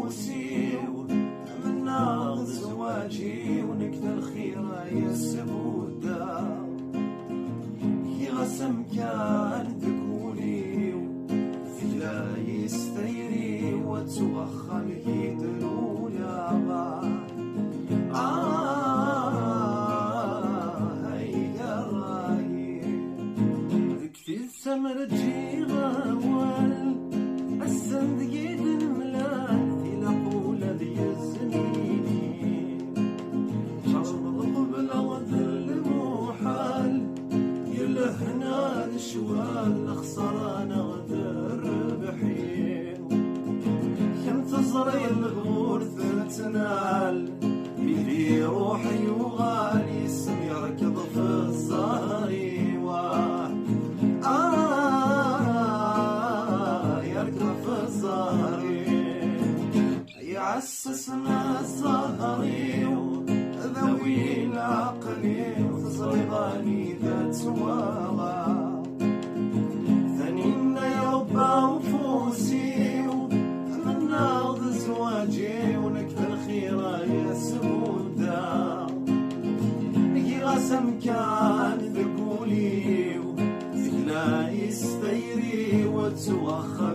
وفوسي منا زواجي ونكتة الخيرة يسبودا كي غسم كان ذكولي لا يستيري وتوخم يدرولا هيدا راي ذكتي السمر تجي غوال السندقيد الملان في لقولة ذي الزميني شرب قبل وذل الموحال يلهنا الشوال خسران غدر بحين كم تزري الغورث تنال بيدي روحي وغالي اسم يركض في الزهري يركض في الزهري يعسسنا الزهري ذوي العقل وتصرغاني ذات سواغا ثنينا يربى وفوسي من ناض زواجي ونكتة الخيرة يسودا نكي غسم كان ذكولي لا يستيري وتوخر